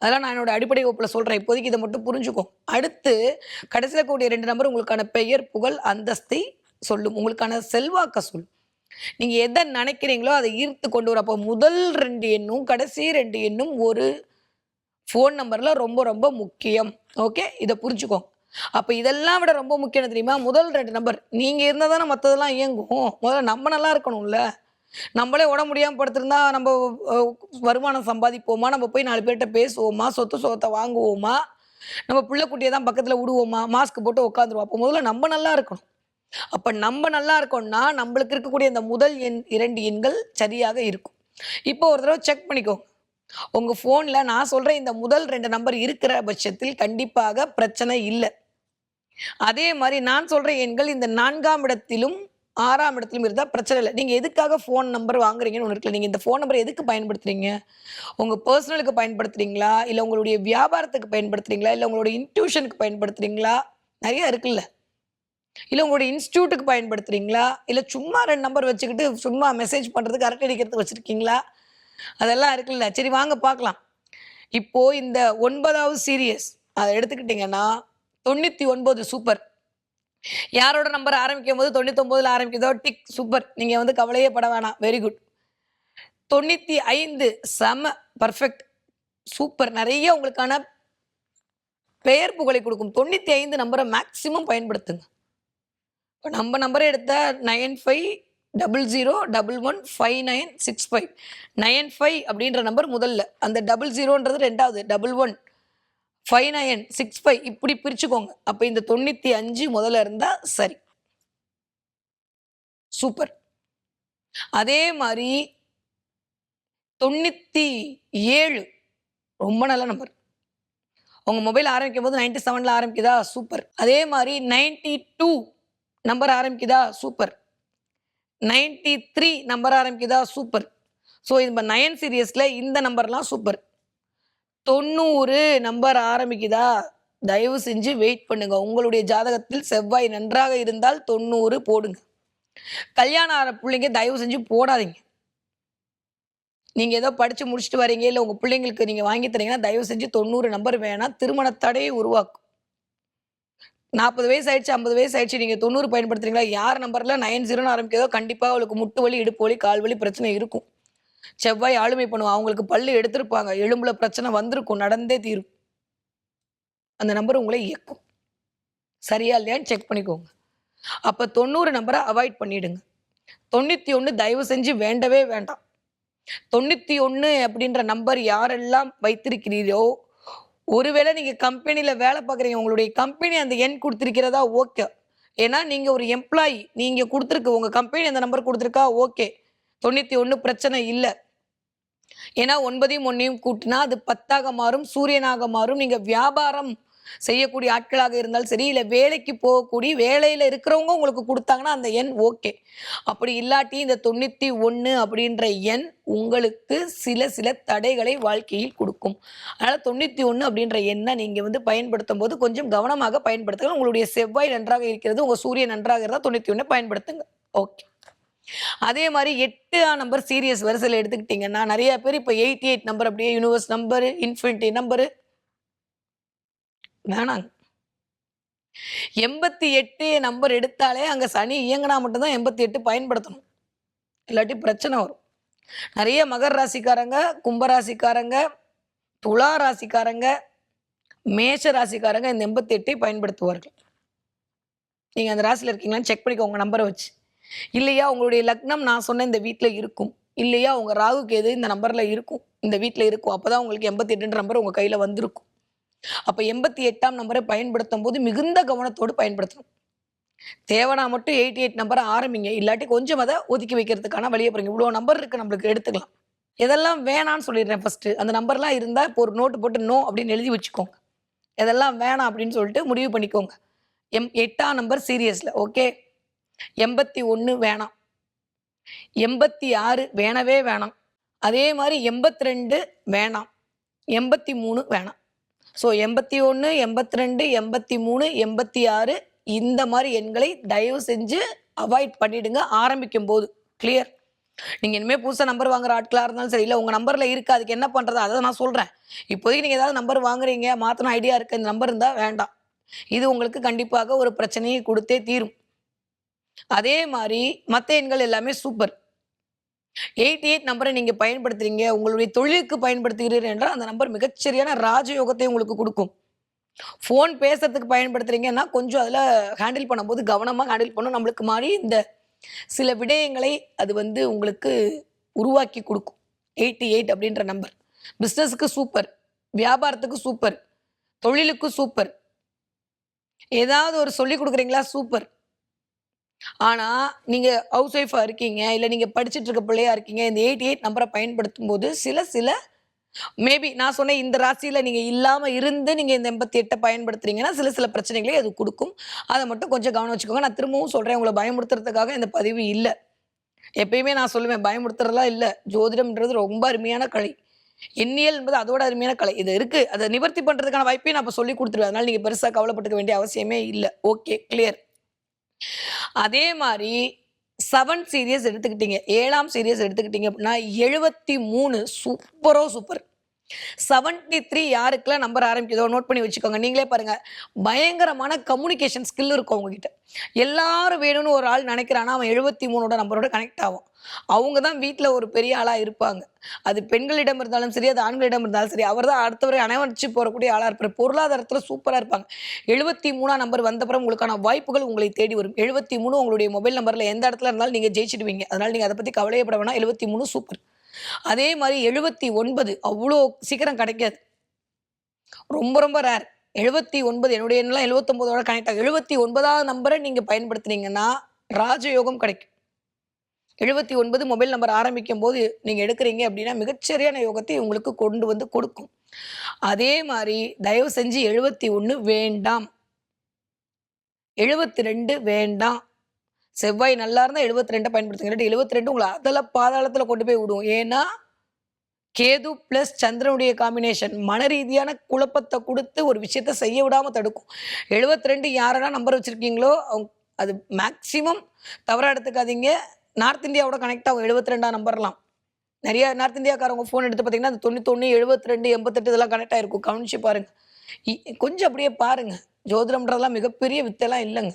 அதெல்லாம் நான் என்னோட அடிப்படை வகுப்பில் சொல்கிறேன். இப்போதைக்கு இதை மட்டும் புரிஞ்சுக்கோ. அடுத்து கடைசியில் கூடிய 2 நம்பர் உங்களுக்கான பெயர் புகழ் அந்தஸ்தை சொல்லும், உங்களுக்கான செல்வாக்க சொல்லும். நீங்கள் எதை நினைக்கிறீங்களோ அதை ஈர்த்து கொண்டு வரும். அப்போ முதல் 2 எண்ணும் கடைசி 2 எண்ணும் ஒரு ஃபோன் நம்பரில் ரொம்ப ரொம்ப முக்கியம். ஓகே, இதை புரிஞ்சுக்கோ. அப்போ இதெல்லாம் விட ரொம்ப முக்கியம் தெரியுமா, முதல் 2 நம்பர் நீங்கள் இருந்தால் தானே மற்றதெல்லாம் இயங்கும். முதல்ல நம்ம நல்லா இருக்கணும்ல. நம்மளே உடம்பு முடியாமல் படுத்திருந்தா நம்ம வருமானம் சம்பாதிப்போமா, நம்ம போய் 4 பேர்கிட்ட பேசுவோமா, சொத்து சுகத்தை வாங்குவோமா, நம்ம புள்ள குட்டியை தான் பக்கத்தில் விடுவோமா, மாஸ்க் போட்டு உட்காந்துருவோம். அப்போ முதல்ல நம்ம நல்லா இருக்கணும். அப்ப நம்ம நல்லா இருக்கோம்னா நம்மளுக்கு இருக்கக்கூடிய இந்த முதல் எண் 2 எண்கள் சரியாக இருக்கும். இப்போ ஒரு தடவை செக் பண்ணிக்கோங்க. உங்க ஃபோன்ல நான் சொல்ற இந்த முதல் 2 நம்பர் இருக்கிற பட்சத்தில் கண்டிப்பாக பிரச்சனை இல்ல. அதே மாரி நான் சொல்ற எண்கள் இந்த 4ஆம் இடத்திலும், 6ஆம் இடத்திலும் இருந்தா பிரச்சனை இல்ல. நீங்க எதுக்காக ஃபோன் நம்பர் வாங்குறீங்கன்னு ஒண்ணு இருக்குல்ல. நீங்க இந்த ஃபோன் நம்பர எதுக்கு பயன்படுத்துறீங்க? உங்க பெர்சனலுக்கு பயன்படுத்துறீங்களா? இல்ல உங்களுடைய வியாபாரத்துக்கு பயன்படுத்துறீங்களா? இல்ல உங்களுடைய இன்ட்யூஷனுக்கு பயன்படுத்துறீங்களா? நெறைய இருக்குல்ல. இல்ல உங்களுடைய இன்ஸ்டிடியூட்டுக்கு பயன்படுத்துறீங்களா? இல்ல சும்மா 2 நம்பர் வச்சுக்கிட்டு சும்மா மெசேஜ் பண்றதுக்கு, அரட்டை அடிக்கிறதுக்கு வச்சிருக்கீங்களா? அதெல்லாம் இருக்குல்ல. சரி வாங்க பார்க்கலாம். இப்போ இந்த 9வது சீரியஸ் அத எடுத்துக்கிட்டீங்கன்னா, 99 சூப்பர். யாரோட நம்பர் ஆரம்பிக்கும்போது 99ல ஆரம்பிக்குதோ டிக் சூப்பர். நீங்க வந்து கவலையே பட வேணாம். Very good. 95 செம பெர்ஃபெக்ட். சூப்பர். நெறைய உங்களுக்கான பெயர் புகழை குடுக்கும். 95 நம்பர மேக்ஸிமம் பயன்படுத்துங்க. இப்ப நம்ம நம்பரே எடுத்தா 9500115965. 95 அப்படின்ற நம்பர் முதல்ல. அந்த 00ன்றது 2வது. 115965 இப்படி பிரிச்சுக்கோங்க. அப்ப இந்த 95 முதல்ல இருந்தா சரி. சூப்பர். அதே மாரி 97 ரொம்ப நல்ல நம்பர். உங்க மொபைல் ஆரம்பிக்கும்போது 97ல ஆரம்பிக்குதா? சூப்பர். அதே மாரி 92 நம்பர் ஆரம்பிக்குதா? சூப்பர். 93 நம்பர் ஆரம்பிக்குதா? சூப்பர். ஸோ இந்த 9 சீரியஸ்ல இந்த நம்பர்லாம் சூப்பர். 90 நம்பர் ஆரம்பிக்குதா? தயவு செஞ்சு வெயிட் பண்ணுங்க. உங்களுடைய ஜாதகத்தில் செவ்வாய் நன்றாக இருந்தால் 90 போடுங்க. கல்யாணம் ஆன புள்ளைங்க தயவு செஞ்சு போடாதீங்க. நீங்க ஏதோ படிச்சு முடிச்சுட்டு வரீங்க, இல்ல உங்க பிள்ளைங்களுக்கு நீங்க வாங்கி தரீங்கன்னா, தயவு செஞ்சு 90 நம்பர் வேணாம். திருமண தடையை உருவாக்கும். 40 வயசு ஆயிடுச்சு, 50 வயசு ஆயிடுச்சு. நீங்க 90 பயன்படுத்துறீங்களா? யார் நம்பர்ல 90ன்னு ஆரம்பிக்குதோ கண்டிப்பா அவளுக்கு முட்டு வலி, இடுப்பு வலி, கால் வலி பிரச்சனை இருக்கும். செவ்வாய் ஆளுமை பண்ணும். அவங்களுக்கு பல்லு எடுத்திருப்பாங்க. எலும்புல பிரச்சனை வந்திருக்கும். நடந்தே தீரும். அந்த நம்பர் உங்களை இயக்கும். சரியா இல்லையான்னு செக் பண்ணிக்கோங்க. அப்ப 90 நம்பர அவாய்ட் பண்ணிடுங்க. 91 தயவு செஞ்சு வேண்டவே வேண்டாம். 91 அப்படின்ற நம்பர் யாரெல்லாம் வைத்திருக்கிறீரோ, ஒருவேளை நீங்க கம்பெனில வேலை பார்க்குறீங்க. உங்களுடைய கம்பெனி அந்த எண் குடுத்திருக்கிறதா ஓகே. ஏன்னா நீங்க ஒரு எம்ப்ளாயி. நீங்க குடுத்திருக்கு உங்க கம்பெனி அந்த நம்பர் குடுத்திருக்கா ஓகே. 91 பிரச்சனை இல்ல. ஏன்னா 9யும் 1யும் கூட்டினா அது 10ஆக மாறும், சூரியனாக மாறும். நீங்க வியாபாரம் செய்யக்கூடிய ஆட்களாக இருந்தாலும் சரி, இல்ல வேலைக்கு போகக்கூடிய வேலையில இருக்கிறவங்க உங்களுக்கு குடுத்தாங்கன்னா அந்த எண் ஓகே. அப்படி இல்லாட்டி இந்த 91 அப்படின்ற எண் உங்களுக்கு சில தடைகளை வாழ்க்கையில் குடுக்கும். அதனால 91 அப்படின்ற எண்ண நீங்க வந்து பயன்படுத்தும்போது கொஞ்சம் கவனமாக பயன்படுத்துங்க. உங்களுடைய செவ்வாய் நன்றாக இருக்கிறது, உங்க சூரியன் நன்றாக இருந்தா 91 பயன்படுத்துங்க. ஓகே. அதே மாரி 8ஆம் நம்பர் சீரியஸ் வரிசையில எடுத்துக்கிட்டீங்கன்னா, நெறைய பேர் இப்ப 88 நம்பர் அப்படியே யூனிவர்ஸ் நம்பரு, இன்ஃபினிட்டி நம்பரு வேணாங்க. 88 நம்பர் எடுத்தாலே அங்க சனி இயங்குனா மட்டும் தான் 88 பயன்படுத்தணும். இல்லாட்டி பிரச்சனை வரும். நெறைய மகர ராசிக்காரங்க, கும்ப ராசிக்காரங்க, துலா ராசிக்காரங்க, மேஷ ராசிக்காரங்க இந்த 88 பயன்படுத்துவார்கள். நீங்க அந்த ராசியில இருக்கீங்களான்னு செக் பண்ணிக்கோங்க உங்க நம்பர வச்சு. இல்லையா உங்களுடைய லக்னம் நான் சொன்ன இந்த வீட்ல இருக்கும். இல்லையா உங்க ராகு கேது இந்த நம்பர்ல இருக்கும். இந்த வீட்ல இருக்கும். அப்பதான் உங்களுக்கு 88ன்ற நம்பர் உங்க கையில வந்திருக்கும். அப்ப 88ஆம் நம்பரை பயன்படுத்தும்போது மிகுந்த கவனத்தோடு பயன்படுத்தணும். தேவைனா மட்டும் 88 நம்பர ஆரம்பிங்க. இல்லாட்டி கொஞ்சம் அத ஒதுக்கி வைக்கிறதுக்கான வழிய பாருங்க. இவ்ளோ நம்பர் இருக்கு நம்மளுக்கு எடுத்துக்கலாம். எதெல்லாம் வேணான்னு சொல்லிடுறேன் ஃபர்ஸ்ட்டு. அந்த நம்பர்லாம் இருந்தா இப்போ ஒரு நோட்டு போட்டு நோ அப்படின்னு எழுதி வச்சுக்கோங்க. எதெல்லாம் வேணாம் அப்படின்னு சொல்லிட்டு முடிவு பண்ணிக்கோங்க. 8ஆம் நம்பர் சீரியஸ்ல ஓகே. 81 வேணாம். 86 வேணவே வேணாம். அதே மாரி 82 வேணாம். 83 வேணாம். ஸோ 81, 82, 83, 86 இந்த மாரி எண்களை தயவு செஞ்சு அவாய்ட் பண்ணிடுங்க ஆரம்பிக்கும்போது. கிளியர்? நீங்க இனிமே புதுசா நம்பர் வாங்குற ஆட்களா இருந்தாலும் சரி, இல்ல உங்க நம்பர்ல இருக்கு அதுக்கு என்ன பண்றது? அத நான் சொல்றேன். இப்போதைக்கு நீங்க ஏதாவது நம்பர் வாங்குறீங்க, மாத்தணும் ஐடியா இருக்கு. இந்த நம்பர் இருந்தா வேண்டாம். இது உங்களுக்கு கண்டிப்பாக ஒரு பிரச்சனையை குடுத்தே தீரும். அதே மாரி மத்த எண்கள் எல்லாமே சூப்பர். 88 நம்பரை நீங்க பயன்படுத்துறீங்க, உங்களுடைய தொழிலுக்கு பயன்படுத்துகிறீர்கள் என்றால் அந்த நம்பர் மிகச்சரியான ராஜயோகத்தை உங்களுக்கு குடுக்கும். ஃபோன் பேசுறதுக்கு பயன்படுத்துறீங்கன்னா, கொஞ்சம் அதுல ஹேண்டில் பண்ணும்போது கவனமா ஹேண்டில் பண்ணணும். நம்மளுக்கு மாறி இந்த சில விடயங்களை அது வந்து உங்களுக்கு உருவாக்கி குடுக்கும். 88 அப்படின்ற நம்பர். பிசினஸ்க்கு சூப்பர். வியாபாரத்துக்கு சூப்பர். தொழிலுக்கு சூப்பர். ஏதாவது ஒரு சொல்லிக் குடுக்குறீங்களா? சூப்பர். ஆனா, நீங்க ஹவுஸ் ஒய்ஃபா இருக்கீங்க, இல்ல நீங்க படிச்சுட்டு இருக்க பிள்ளையா இருக்கீங்க. இந்த 88 நம்பர பயன்படுத்தும்போது சில சில மேபி நான் சொன்ன இந்த ராசியில நீங்க இல்லாம இருந்து நீங்க இந்த 88 பயன்படுத்துறீங்கன்னா, சில சில பிரச்சனைகளை அது குடுக்கும். அத மட்டும் கொஞ்சம் கவனம் வச்சுக்கோங்க. நான் திரும்பவும் சொல்றேன், உங்கள பயமுறுத்துறதுக்காக இந்த பதிவு இல்ல. எப்பயுமே நான் சொல்லுவேன், பயமுறுத்துறதெல்லாம் இல்ல. ஜோதிடம்ன்றது ரொம்ப அருமையான கலை. எண்ணியல் என்பது அதோட அருமையான கலை. இது இருக்கு. அத நிவர்த்தி பண்றதுக்கான வாய்ப்பையும் நான் இப்ப சொல்லிக் குடுத்துருவேன். அதனால நீங்க பெருசா கவலைப்பட்டுக்க வேண்டிய அவசியமே இல்ல. Okay, clear. அதே மாரி 7 சீரியஸ் எடுத்துக்கிட்டீங்க. 7ஆம் சீரியஸ் எடுத்துக்கிட்டீங்க அப்படின்னா, 73 சூப்பரோ சூப்பர். 73 யாருக்கெல்லாம் நம்பர் ஆரம்பிக்குதோ நோட் பண்ணி வச்சுக்கோங்க. நீங்களே பாருங்க. பயங்கரமான கம்யூனிகேஷன் ஸ்கில் இருக்கும் அவங்ககிட்ட. எல்லாரும் வேணும்னு ஒரு ஆள் நினைக்கிறான்னா, அவன் 73ஓட நம்பரோட கனெக்ட் ஆவான். அவங்க தான் வீட்ல ஒரு பெரிய ஆளா இருப்பாங்க. அது பெண்களிடம் இருந்தாலும் சரி, அது ஆண்களிடம் இருந்தாலும் சரி, அவர் தான் அடுத்தவரை அணைவச்சு போறக்கூடிய ஆளா இருப்பாரு. பொருளாதாரத்துல சூப்பரா இருப்பாங்க. 73ஆம் நம்பர் வந்தப்புறம் உங்களுக்கான வாய்ப்புகள் உங்களை தேடி வரும். 73 உங்களுடைய மொபைல் நம்பர்ல எந்த இடத்துல இருந்தாலும் நீங்க ஜெயிச்சிடுவீங்க. அதனால நீங்க அத பத்தி கவலையப்பட வேணாம். 73 சூப்பர். அதே மாரி 79 அவ்ளோ சீக்கிரம் கிடைக்காது. ரொம்ப ரொம்ப ரேர். 79 என்னுடைய எண்லாம் 79ஓட கனெக்ட் ஆகும். 79ஆவது நம்பர நீங்க பயன்படுத்துனீங்கன்னா, ராஜயோகம் கிடைக்கும். 79 மொபைல் நம்பர் ஆரம்பிக்கும்போது நீங்க எடுக்குறீங்க அப்டின்னா, மிகச்சரியான யோகத்தை உங்களுக்கு கொண்டு வந்து கொடுக்கும். அதே மாரி தயவு செஞ்சு 71 வேண்டாம். 72 வேண்டாம். செவ்வாய் நல்லா இருந்தா 72 பயன்படுத்துங்க. இல்லாட்டி 72 உங்கள அதல பாதாளத்துல கொண்டு போய் விடும். ஏன்னா கேது பிளஸ் சந்திரனுடைய காம்பினேஷன் மனரீதியான குழப்பத்த குடுத்து ஒரு விஷயத்த செய்ய விடாம தடுக்கும். 72 யாரெல்லாம் நம்பர் வச்சிருக்கீங்களோ, அது மேக்ஸிமம் தவறா எடுத்துக்காதீங்க. நார்த் இந்தியாவோட கனெக்ட் ஆகும் 72ஆம் நம்பர்லாம். நெறைய நார்த் இந்தியாக்காரவங்க ஃபோன் எடுத்து பார்த்தீங்கன்னா, அது 91, 72, 88 இதெல்லாம் கனெக்ட் ஆயிருக்கும். கவனிச்சு பாருங்க. கொஞ்சம் அப்படியே பாருங்க. ஜோதிடம்ன்றதெல்லாம் மிகப்பெரிய வித்தைலாம் இல்லங்க.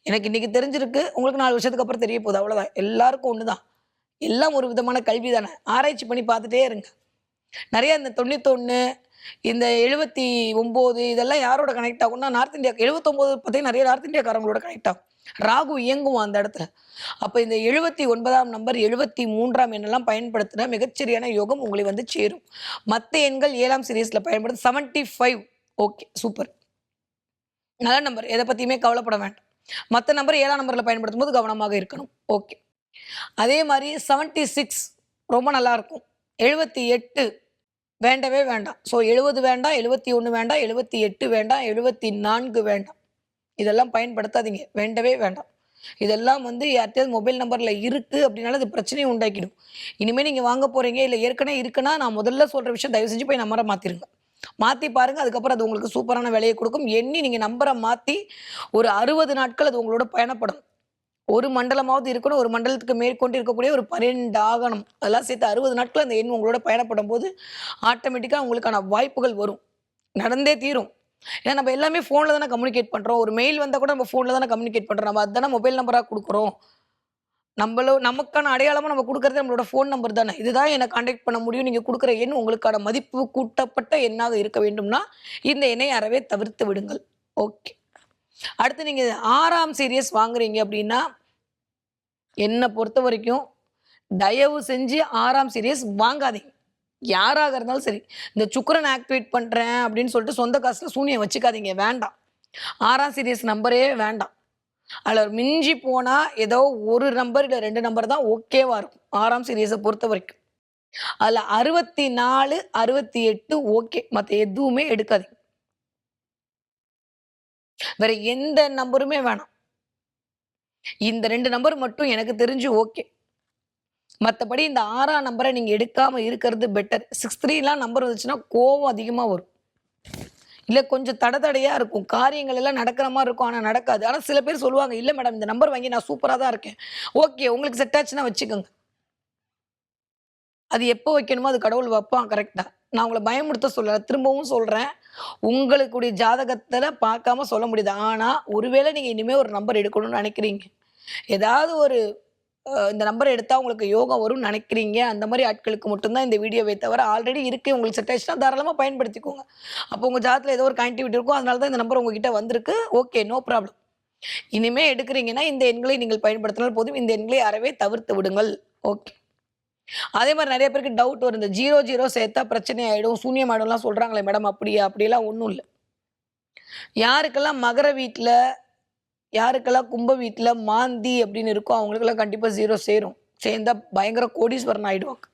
எனக்கு இன்னைக்கு தெரிஞ்சிருக்கு. உங்களுக்கு 4 வருஷத்துக்கு அப்புறம் தெரிய போகுது. அவ்வளோதான். எல்லாருக்கும் ஒண்ணுதான். எல்லாம் ஒரு விதமான கல்வி தானே. ஆராய்ச்சி பண்ணி பார்த்துட்டே இருங்க. நெறைய இந்த 91, இந்த 79 இதெல்லாம் யாரோட கனெக்ட் ஆகும்னா, நார்த் இந்தியா 79 பார்த்தீங்கன்னா நெறைய நார்த் இந்தியாக்காரங்களோட கனெக்ட் ஆகும். ராகு இயங்குவான் அந்த இடத்துல. அப்ப இந்த 79ஆம் நம்பர், 73ஆம் எண்ணெல்லாம் பயன்படுத்தினா மிகச்சரியான யோகம் உங்களை வந்து சேரும். மத்த எண்கள் 7ஆம் சீரிஸ்ல பயன்படுத்த 75 ஓகே சூப்பர். நல்ல நம்பர். எத பத்தியுமே கவலைப்பட வேண்டாம். மத்த நம்பர் 7ஆம் நம்பர்ல பயன்படுத்தும்போது கவனமாக இருக்கணும். ஓகே. அதே மாரி 76 ரொம்ப நல்லாருக்கும். 78 வேண்டவே வேண்டாம். ஸோ 70 வேண்டாம், 71 வேண்டாம், 78 வேண்டாம், 74 வேண்டாம். இதெல்லாம் பயன்படுத்தாதீங்க. வேண்டவே வேண்டாம். இதெல்லாம் வந்து யார்ட்டயாவது மொபைல் நம்பர்ல இருக்கு அப்படின்னாலும் அது பிரச்சனைய உண்டாக்கிடும். இனிமே நீங்க வாங்க போறீங்க, இல்ல ஏற்கனவே இருக்குன்னா, நான் முதல்ல சொல்ற விஷயம் தயவு செஞ்சு போய் நம்பர மாத்திருங்க. மாத்தி பாருங்க. அதுக்கப்புறம் அது உங்களுக்கு சூப்பரான வேலைய குடுக்கும். எண்ணி நீங்க நம்பர மாத்தி ஒரு 60 நாட்கள் அது உங்களோட பயணப்படும். ஒரு மண்டலமாவது இருக்கணும். ஒரு மண்டலத்துக்கு மேற்கொண்டு இருக்கக்கூடிய ஒரு 12 ஆகணும். அதெல்லாம் சேர்த்து 60 நாட்கள் அந்த எண் உங்களோட பயணப்படும்போது, ஆட்டோமேட்டிக்கா உங்களுக்கான வாய்ப்புகள் வரும். நடந்தே தீரும். ஏன்னா நம்ம எல்லாமே ஃபோன்ல தானே கம்யூனிகேட் பண்றோம். ஒரு மெயில் வந்தா கூட நம்ம ஃபோன்ல தானே கம்யூனிகேட் பண்றோம். நம்ம அதுதானே மொபைல் நம்பரா குடுக்குறோம். நமக்கான அடையாளமா நம்ம குடுக்குறது நம்மளோட ஃபோன் நம்பர் தானே. இதுதான் என்ன கான்டாக்ட் பண்ண முடியும். நீங்க குடுக்குற எண் உங்களுக்கான மதிப்பு கூட்டப்பட்ட எண்ணாக இருக்க வேண்டும்னா, இந்த எண்ணை அறவே தவிர்த்து விடுங்கள். ஓகே. அடுத்து நீங்க 6ஆம் சீரிஸ் வாங்குறீங்க அப்படின்னா, என்ன பொறுத்தவரைக்கும் தயவு செஞ்சு 6ஆம் சீரிஸ் வாங்காதீங்க. யாராக இருந்தாலும் சரி. இந்த சுக்கிரன் ஆக்டிவேட் பண்றேன் அப்படின்னு சொல்லிட்டு சொந்த காசுல சூனியம் வச்சுக்காதீங்க. வேண்டாம். 6ஆம் சீரிஸ் நம்பரே வேண்டாம். அதுல மிஞ்சி போனா ஏதோ ஒரு நம்பர் இல்ல 2 நம்பர் தான் ஓகேவா இருக்கும். 6ஆம் சீரிஸ பொறுத்தவரைக்கும். அதுல 64, 68 ஓகே. மத்த எதுவுமே எடுக்காதீங்க. வேற எந்த நம்பருமே வேணாம். இந்த 2 நம்பர் மட்டும் எனக்கு தெரிஞ்சு ஓகே. மத்தபடி இந்த 6ஆம் நம்பர நீங்க எடுக்காம இருக்கிறது பெட்டர். 63லாம் நம்பர் வந்துச்சுன்னா கோவம் அதிகமா வரும். இல்ல கொஞ்சம் தடதடையா இருக்கும். காரியங்கள் எல்லாம் நடக்கிற மாரி இருக்கும். ஆனா நடக்காது. ஆனா சில பேர் சொல்லுவாங்க, "இல்ல மேடம் இந்த நம்பர் வாங்கி நான் சூப்பரா தான் இருக்கேன்." ஓகே உங்களுக்கு செட் ஆச்சுன்னா வச்சுக்கோங்க. அது எப்போ வைக்கணுமோ அது கடவுள் வப்பான் கரெக்ட்டா. நான் உங்கள பயமுறுத்த சொல்லல. திரும்பவும் சொல்றேன். உங்களுடைய ஜாதகத்துல பார்க்காம சொல்ல முடியுது. ஆனா, ஒருவேளை நீங்க இனிமே ஒரு நம்பர் எடுக்கணும்னு நெனைக்கிறீங்க. ஏதாவது ஒரு இந்த நம்பர் எடுத்தா உங்களுக்கு யோகம் வரும்னு நெனைக்கிறீங்க. அந்த மாரி ஆட்களுக்கு மட்டும் தான் இந்த வீடியோவே தவிர, ஆல்ரெடி இருக்கு உங்களுக்கு செட் ஆயிடுச்சுன்னா தாராளமா பயன்படுத்திக்கோங்க. அப்போ உங்க ஜாதகத்துல ஏதோ ஒரு கனெக்டிவிட்டி இருக்கும். அதனால தான் இந்த நம்பர் உங்ககிட்ட வந்திருக்கு. Okay, no problem. இனிமே எடுக்கிறீங்கன்னா, இந்த எண்களை நீங்கள் பயன்படுத்தினால் போதும். இந்த எண்களை அறவே தவிர்த்து விடுங்கள். ஓகே. அதே மாரி நெறைய பேருக்கு டவுட் வரும். இந்த 00 சேர்த்தா பிரச்சனை ஆயிடும், சூனியம் ஆயிடும்லாம் சொல்றாங்களே மேடம் அப்படியா? அப்படியெல்லாம் ஒண்ணும் இல்ல. யாருக்கெல்லாம் மகர வீட்ல, யாருக்கெல்லாம் கும்ப வீட்ல மாந்தி அப்படின்னு இருக்கோ, அவங்களுக்கெல்லாம் கண்டிப்பா 0 சேரும். சேர்ந்தா பயங்கர கோடீஸ்வரன் ஆயிடுவாங்க.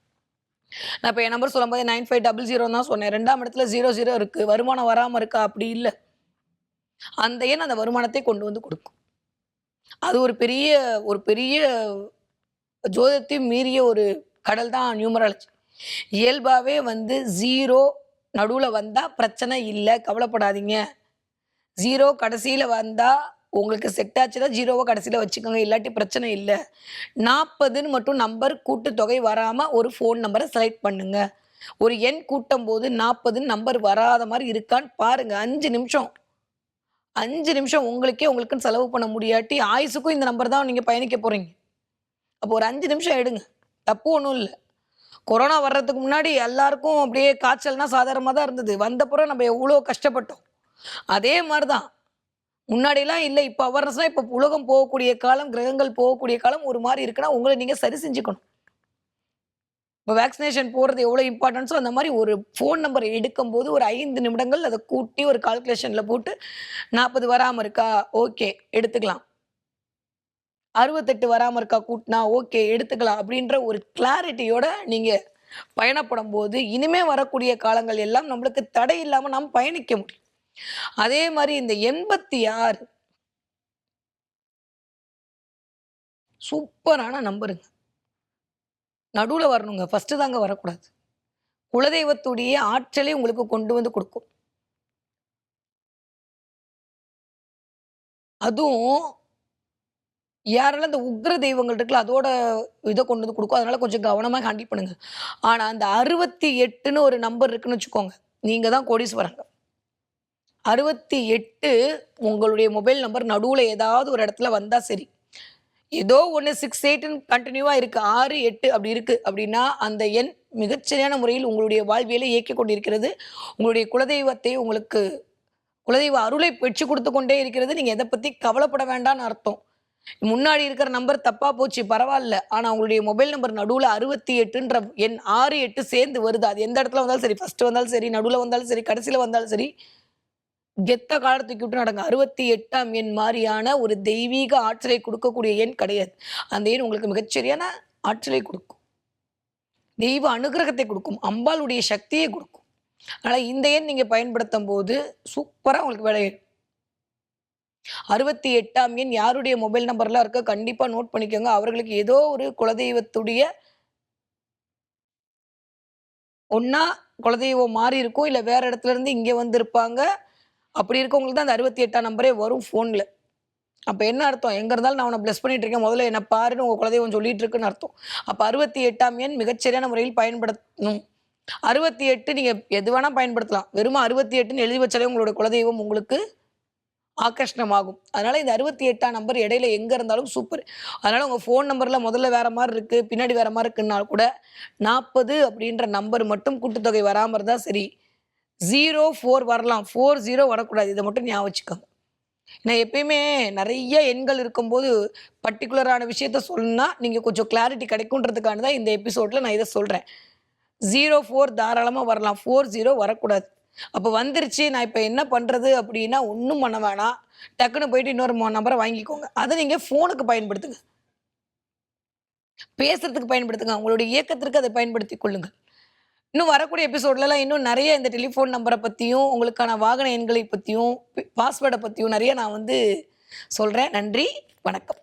நான் இப்ப என் நம்பர் சொல்லும்போது 9500 தான் சொன்னேன். 2ஆம் இடத்துல 00 இருக்கு. வருமானம் வராம இருக்கா? அப்படி இல்ல. அந்த எண் அந்த வருமானத்தை கொண்டு வந்து குடுக்கும். அது ஒரு பெரிய ஜோதிடத்தையும் மீறிய ஒரு கடல் தான் நியூமராலஜி. இயல்பாவே வந்து 0 நடுவுல வந்தா பிரச்சனை இல்ல. கவலைப்படாதீங்க. 0 கடைசியில வந்தா உங்களுக்கு செட் ஆச்சுன்னா 0வ கடைசியில வச்சுக்கோங்க. இல்லாட்டி பிரச்சனை இல்ல. 40ன்னு மட்டும் நம்பர் கூட்டுத்தொகை வராம ஒரு ஃபோன் நம்பர செலக்ட் பண்ணுங்க. ஒரு எண் கூட்டும்போது 40ன்னு நம்பர் வராத மாரி இருக்கான்னு பாருங்க. 5 நிமிஷம். 5 நிமிஷம் உங்களுக்குன்னு செலவு பண்ண முடியாட்டி, ஆயுசுக்கும் இந்த நம்பர் தான் நீங்க பயணிக்க போறீங்க. அப்போ ஒரு 5 நிமிஷம் எடுங்க. தப்பு ஒண்ணும் இல்ல. கொரோனா வர்றதுக்கு முன்னாடி எல்லாருக்கும் அப்படியே காய்ச்சல்னா சாதாரணமா தான் இருந்தது. வந்தப்புறம் நம்ம எவ்வளோ கஷ்டப்பட்டோம். அதே மாரி தான். முன்னாடிலாம் இல்ல. இப்ப அவேர்னஸ்னா இப்ப உலகம் போகக்கூடிய காலம், கிரகங்கள் போகக்கூடிய காலம் ஒரு மாரி இருக்குன்னா, உங்கள நீங்க சரி செஞ்சுக்கணும். இப்ப வேக்சினேஷன் போடுறது எவ்வளோ இம்பார்ட்டன்ஸோ, அந்த மாரி ஒரு ஃபோன் நம்பர் எடுக்கும்போது ஒரு 5 நிமிடங்கள் அத கூட்டி ஒரு கால்குலேஷன்ல போட்டு 40 வராம இருக்கா? ஓகே எடுத்துக்கலாம். 68 வராம இருக்கா கூட்டுனா, ஓகே எடுத்துக்கலாம். அப்படின்ற ஒரு கிளாரிட்டியோட நீங்க பயணப்படும்போது, இனிமே வரக்கூடிய காலங்கள் எல்லாம் நம்மளுக்கு தடை இல்லாம நாம் பயணிக்க முடியும். அதே மாரி இந்த 86 சூப்பரான நம்பருங்க. நடுவுல வரணுங்க. ஃபர்ஸ்ட்டு தாங்க வரக்கூடாது. குலதெய்வத்துடைய ஆற்றலை உங்களுக்கு கொண்டு வந்து குடுக்கும். அதுவும் யாரெல்லாம் இந்த உக்ர தெய்வங்கள் இருக்குல்ல, அதோட இத கொண்டு வந்து குடுக்கும். அதனால கொஞ்சம் கவனமா ஹேண்டில் பண்ணுங்க. ஆனா, அந்த 68ன்னு ஒரு நம்பர் இருக்குன்னு வச்சுக்கோங்க. நீங்க தான் கோடீஸ்வரங்க. 68 உங்களுடைய மொபைல் நம்பர் நடுவுல ஏதாவது ஒரு இடத்துல வந்தா சரி. ஏதோ ஒண்ணு 6, 8ன்னு கன்டினியூவா இருக்கு. 6, 8 அப்படி இருக்கு அப்படின்னா, அந்த எண் மிகச்சரியான முறையில் உங்களுடைய வாழ்வியலை இயக்கிக் கொண்டிருக்கிறது. உங்களுடைய குலதெய்வத்தை உங்களுக்கு குலதெய்வ அருளை பெற்றுக் குடுத்துக் கொண்டே இருக்கிறது. நீங்க எத பத்தி கவலைப்பட வேண்டாம்னு அர்த்தம். முன்னாடி இருக்கிற நம்பர் தப்பா போச்சு பரவால்ல. ஆனா உங்களுடைய மொபைல் நம்பர் நடுவுல 68ன்ற எண் 6, 8 சேர்ந்து வருது. அது எந்த இடத்துல வந்தாலும் சரி, ஃபர்ஸ்ட் வந்தாலும் சரி, நடுவுல வந்தாலும் சரி, கடைசில வந்தாலும் சரி, கெத்த கால தூக்கி விட்டு நடங்க. 68ஆம் எண் மாரியான ஒரு தெய்வீக ஆற்றலை குடுக்கக்கூடிய எண் கிடையாது. அந்த எண் உங்களுக்கு மிகச்சரியான ஆற்றலை குடுக்கும். தெய்வ அனுக்கிரகத்தை குடுக்கும். அம்பாளுடைய சக்தியை குடுக்கும். அதனால இந்த எண் நீங்க பயன்படுத்தும்போது சூப்பரா உங்களுக்கு வேலையாயிடும். 68ஆம் எண் யாருடைய மொபைல் நம்பர்லாம் இருக்கோ கண்டிப்பா நோட் பண்ணிக்கோங்க. அவர்களுக்கு ஏதோ ஒரு குலதெய்வத்துடைய ஒண்ணா குலதெய்வம் மாறி இருக்கும். இல்ல வேற இடத்துல இருந்து இங்க வந்திருப்பாங்க. அப்படி இருக்கவங்களுக்கு தான் அந்த 68ஆம் நம்பரே வரும் ஃபோன்ல. அப்ப என்ன அர்த்தம்? எங்க இருந்தாலும் நான் உன்ன பிளெஸ் பண்ணிட்டு இருக்கேன். முதல்ல என்ன பாருன்னு உங்க குலதெய்வம் சொல்லிட்டு இருக்குன்னு அர்த்தம். அப்ப 68ஆம் எண் மிகச்சரியான முறையில் பயன்படுத்தணும். 68 நீங்க எது வேணா பயன்படுத்தலாம். வெறும் 68ன்னு எழுதி வச்சாலே உங்களோட குலதெய்வம் உங்களுக்கு ஆகர்ஷணமாகும். அதனால இந்த 68ஆம் நம்பர் இடையில எங்க இருந்தாலும் சூப்பர். அதனால உங்க ஃபோன் நம்பர்ல முதல்ல வேற மாரி இருக்கு, பின்னாடி வேற மாரி இருக்குன்னா கூட 40 அப்படின்ற நம்பர் மட்டும் கூட்டுத்தொகை வராம இருந்தா சரி. 04 வரலாம். 40 வரக்கூடாது. இத மட்டும் ஞாபகம் வச்சுக்கோங்க. நான் எப்பயுமே நெறைய எண்கள் இருக்கும்போது, பர்ட்டிகுலரான விஷயத்த சொன்னா, நீங்க கொஞ்சம் கிளாரிட்டி கிடைக்குன்றதுக்காக தான் இந்த எபிசோட்ல நான் இத சொல்றேன். 04 தாராளமா வரலாம். 40 வரக்கூடாது. அப்ப வந்துருச்சு, நான் இப்ப என்ன பண்றது அப்படின்னா, ஒண்ணும் பண்ண வேணாம். டக்குனு போயிட்டு இன்னொரு நம்பர வாங்கிக்கோங்க. அத நீங்க ஃபோனுக்கு பயன்படுத்துங்க. பேசுறதுக்கு பயன்படுத்துங்க. உங்களுடைய இயக்கத்திற்கு அதை பயன்படுத்திக் கொள்ளுங்கள். இன்னும் வரக்கூடிய எபிசோட்லலாம் இன்னும் நெறைய இந்த டெலிஃபோன் நம்பர பத்தியும், உங்களுக்கான வாகன எண்களை பத்தியும், பாஸ்வேர்ட பத்தியும் நெறைய நான் வந்து சொல்றேன். நன்றி, வணக்கம்.